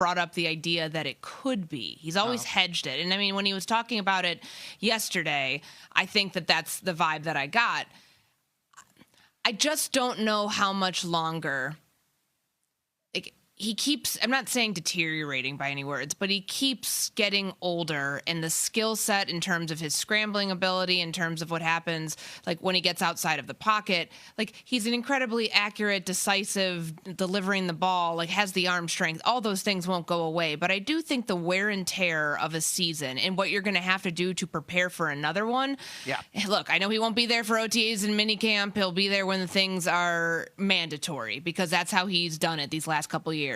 brought up the idea that it could be. He's always hedged it. And I mean, when he was talking about it yesterday, I think that that's the vibe that I got. I just don't know how much longer. Like, he keeps, I'm not saying deteriorating by any words, but he keeps getting older, and the skill set in terms of his scrambling ability, in terms of what happens, like when he gets outside of the pocket, like he's an incredibly accurate, decisive, delivering the ball, like has the arm strength. All those things won't go away. But I do think the wear and tear of a season and what you're going to have to do to prepare for another one. Yeah. Look, I know he won't be there for OTAs and minicamp. He'll be there when the things are mandatory, because that's how he's done it these last couple of years.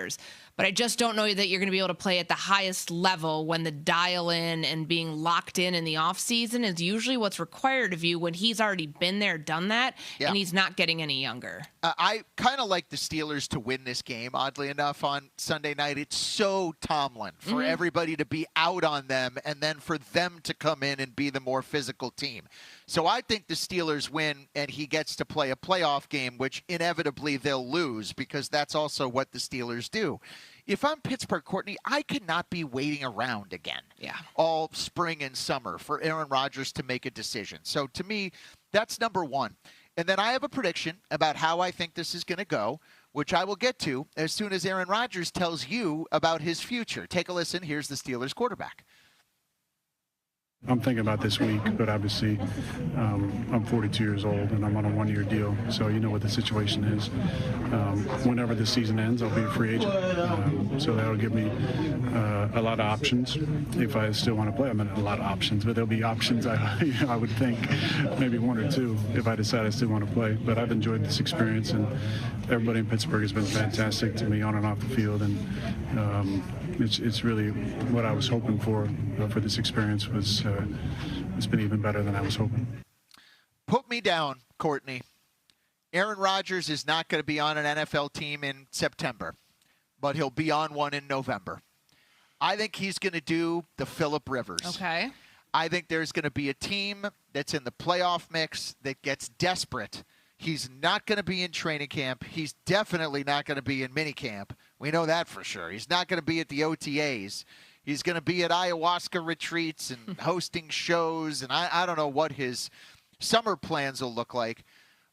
But I just don't know that you're going to be able to play at the highest level when the dial in and being locked in the off season is usually what's required of you when he's already been there, done that, and he's not getting any younger. I kind of like the Steelers to win this game, oddly enough, on Sunday night. It's so Tomlin for everybody to be out on them and then for them to come in and be the more physical team. So I think the Steelers win, and he gets to play a playoff game, which inevitably they'll lose, because that's also what the Steelers do. If I'm Pittsburgh, Courtney, I cannot be waiting around again all spring and summer for Aaron Rodgers to make a decision. So to me, that's number one. And then I have a prediction about how I think this is going to go, which I will get to as soon as Aaron Rodgers tells you about his future. Take a listen. Here's the Steelers quarterback. I'm thinking about this week, but obviously I'm 42 years old and I'm on a one-year deal, so you know what the situation is. Whenever the season ends, I'll be a free agent, so that'll give me a lot of options if I still want to play. I mean, a lot of options, but there'll be options I would think, maybe one or two, if I decide I still want to play. But I've enjoyed this experience, and everybody in Pittsburgh has been fantastic to me on and off the field, and it's really what I was hoping for this experience. It's been even better than I was hoping. Put me down, Courtney. Aaron Rodgers is not going to be on an NFL team in September, but he'll be on one in November. I think he's going to do the Phillip Rivers. Okay. I think there's going to be a team that's in the playoff mix that gets desperate. He's not going to be in training camp. He's definitely not going to be in minicamp. We know that for sure. He's not going to be at the OTAs. He's going to be at ayahuasca retreats and hosting shows, and I don't know what his summer plans will look like.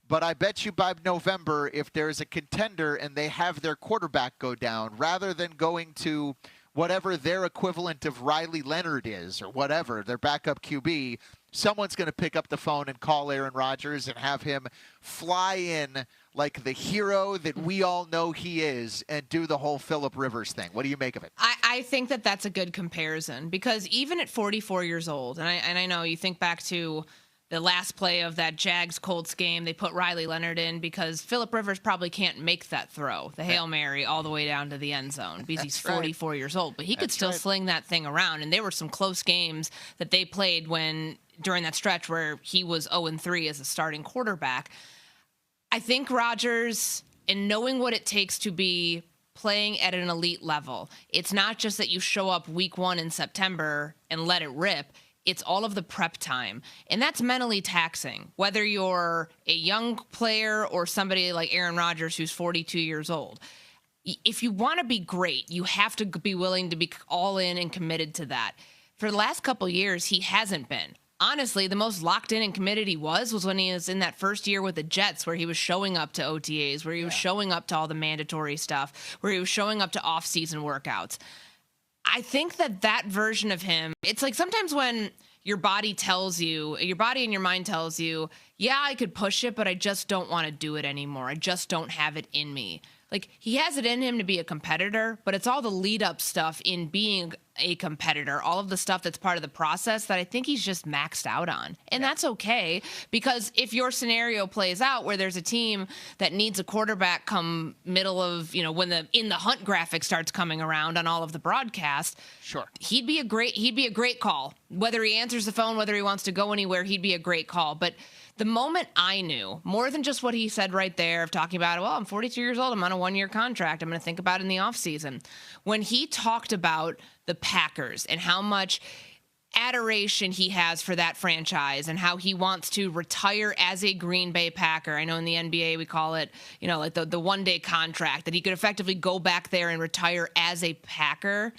But I bet you by November, if there's a contender and they have their quarterback go down, rather than going to whatever their equivalent of Riley Leonard is or whatever, their backup QB, someone's going to pick up the phone and call Aaron Rodgers and have him fly in like the hero that we all know he is and do the whole Phillip Rivers thing. What do you make of it? I think that that's a good comparison, because even at 44 years old, and I know you think back to the last play of that Jags-Colts game, they put Riley Leonard in because Phillip Rivers probably can't make that throw, the Hail Mary, all the way down to the end zone, because he's 44 years old. But he could still sling that thing around, and there were some close games that they played during that stretch where he was 0-3 as a starting quarterback. I think Rodgers, and knowing what it takes to be playing at an elite level, it's not just that you show up week 1 in September and let it rip. It's all of the prep time. And that's mentally taxing, whether you're a young player or somebody like Aaron Rodgers who's 42 years old. If you want to be great, you have to be willing to be all in and committed to that. For the last couple of years, he hasn't been. Honestly, the most locked in and committed he was when he was in that first year with the Jets, where he was showing up to OTAs, where he was showing up to all the mandatory stuff, where he was showing up to off-season workouts. I think that version of him, it's like sometimes when your body and your mind tells you, yeah, I could push it, but I just don't want to do it anymore. I just don't have it in me. Like, he has it in him to be a competitor, but it's all the lead-up stuff in being a competitor, all of the stuff that's part of the process that I think he's just maxed out on. And that's okay, because if your scenario plays out where there's a team that needs a quarterback come middle of, when the In the Hunt graphic starts coming around on all of the broadcast, he'd be a great call. Whether he answers the phone, whether he wants to go anywhere, he'd be a great call. But the moment I knew, more than just what he said right there of talking about, well, I'm 42 years old, I'm on a one-year contract, I'm going to think about it in the offseason. When he talked about the Packers and how much adoration he has for that franchise and how he wants to retire as a Green Bay Packer. I know in the NBA we call it, like the one-day contract, that he could effectively go back there and retire as a Packer.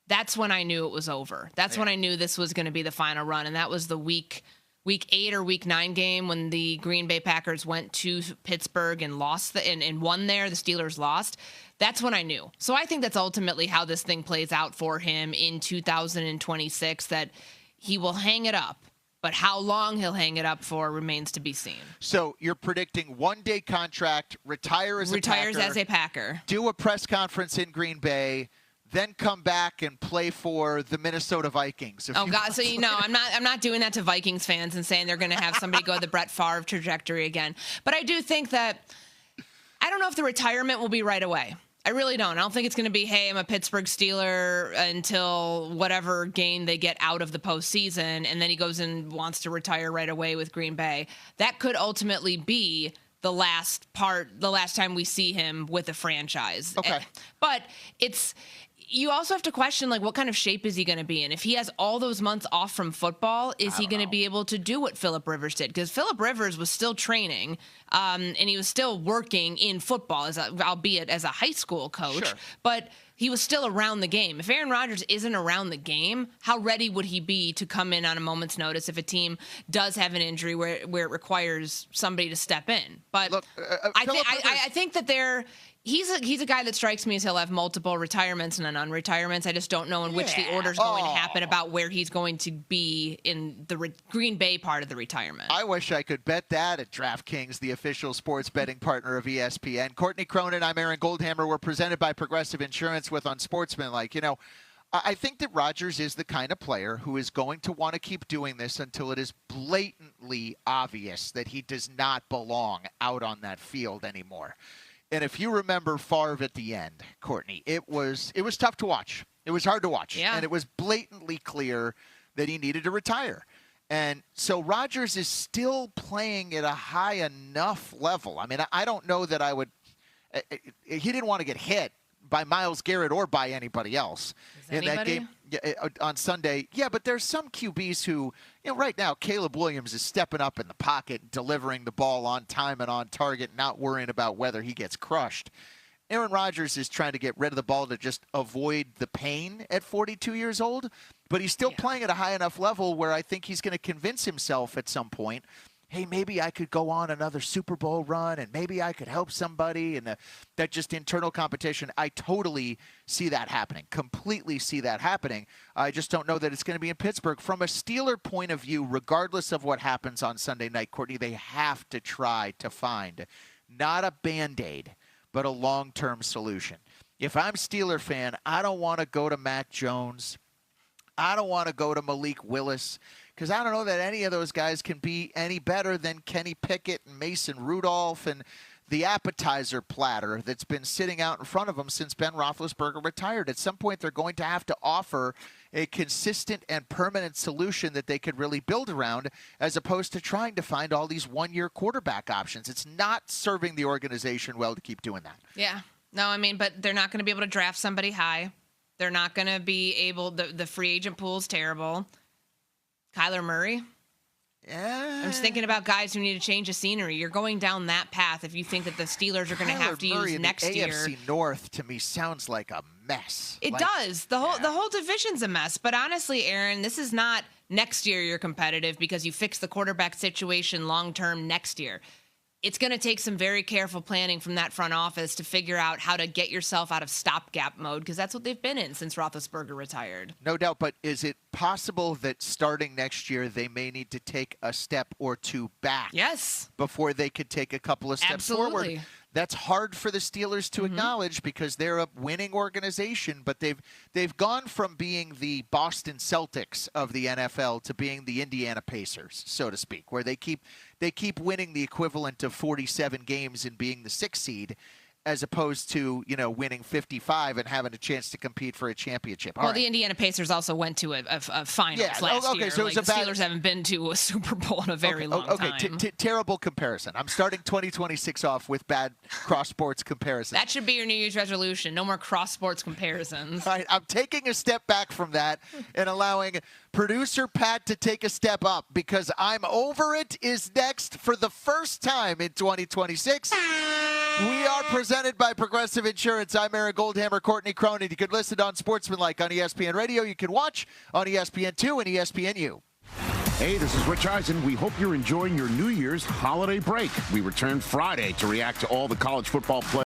That's when I knew it was over. That's when I knew this was going to be the final run, and that was the week 8 or week 9 game when the Green Bay Packers went to Pittsburgh and lost and won there. The Steelers lost. That's when I knew. So I think that's ultimately how this thing plays out for him in 2026, that he will hang it up. But how long he'll hang it up for remains to be seen. So you're predicting one-day contract, retires as a Packer, do a press conference in Green Bay, then come back and play for the Minnesota Vikings. Oh God! So I'm not doing that to Vikings fans and saying they're going to have somebody go the Brett Favre trajectory again. But I do think that I don't know if the retirement will be right away. I really don't. I don't think it's going to be, hey, I'm a Pittsburgh Steeler until whatever game they get out of the postseason, and then he goes and wants to retire right away with Green Bay. That could ultimately be the last time we see him with a franchise. Okay. But you also have to question, what kind of shape is he going to be in? If he has all those months off from football, is he going to be able to do what Phillip Rivers did? Because Phillip Rivers was still training, and he was still working in football, albeit as a high school coach. Sure. But he was still around the game. If Aaron Rodgers isn't around the game, how ready would he be to come in on a moment's notice if a team does have an injury where it requires somebody to step in? But look, I think that he's a guy that strikes me as he'll have multiple retirements and then unretirements. I just don't know in which the order is going to happen about where he's going to be in the Green Bay part of the retirement. I wish I could bet that at DraftKings, the official sports betting partner of ESPN. Courtney Cronin, I'm Aaron Goldhammer. We're presented by Progressive Insurance with Unsportsmanlike. I think that Rodgers is the kind of player who is going to want to keep doing this until it is blatantly obvious that he does not belong out on that field anymore. And if you remember Favre at the end, Courtney, it was tough to watch. It was hard to watch. Yeah. And it was blatantly clear that he needed to retire. And so Rodgers is still playing at a high enough level. I mean, I don't know that I would – he didn't want to get hit by Myles Garrett or by anybody else in that game on Sunday. Yeah, but there's some QBs who, right now, Caleb Williams is stepping up in the pocket, delivering the ball on time and on target, not worrying about whether he gets crushed. Aaron Rodgers is trying to get rid of the ball to just avoid the pain at 42 years old, but he's still playing at a high enough level where I think he's going to convince himself at some point, hey, maybe I could go on another Super Bowl run and maybe I could help somebody. And that just internal competition, I totally see that happening, completely see that happening. I just don't know that it's going to be in Pittsburgh. From a Steeler point of view, regardless of what happens on Sunday night, Courtney, they have to try to find not a Band-Aid, but a long-term solution. If I'm Steeler fan, I don't want to go to Mac Jones. I don't want to go to Malik Willis, because I don't know that any of those guys can be any better than Kenny Pickett and Mason Rudolph and the appetizer platter that's been sitting out in front of them since Ben Roethlisberger retired. At some point, they're going to have to offer a consistent and permanent solution that they could really build around, as opposed to trying to find all these one-year quarterback options. It's not serving the organization well to keep doing that. Yeah. No, but they're not going to be able to draft somebody high. They're not going to be able – the free agent pool is terrible. Kyler Murray? Yeah. I'm just thinking about guys who need to change the scenery. You're going down that path if you think that the Steelers are going to have to use next year. AFC North, to me, sounds like a mess. It does. The whole division's a mess. But honestly, Aaron, this is not next year you're competitive because you fix the quarterback situation long-term next year. It's going to take some very careful planning from that front office to figure out how to get yourself out of stopgap mode, because that's what they've been in since Roethlisberger retired. No doubt, but is it possible that starting next year they may need to take a step or two back? Yes. Before they could take a couple of steps forward? That's hard for the Steelers to acknowledge because they're a winning organization, but they've gone from being the Boston Celtics of the NFL to being the Indiana Pacers, so to speak, where they keep winning the equivalent of 47 games and being the 6th seed. as opposed to, winning 55 and having a chance to compete for a championship. The Indiana Pacers also went to a finals last year. So the Steelers haven't been to a Super Bowl in a very long time. Terrible comparison. I'm starting 2026 off with bad cross-sports comparisons. That should be your New Year's resolution. No more cross-sports comparisons. All right, I'm taking a step back from that and allowing producer Pat to take a step up because I'm Over It is next for the first time in 2026. We are presented by Progressive Insurance. I'm Aaron Goldhammer, Courtney Cronin. You can listen on Sportsmanlike on ESPN Radio. You can watch on ESPN2 and ESPNU. Hey, this is Rich Eisen. We hope you're enjoying your New Year's holiday break. We return Friday to react to all the college football play.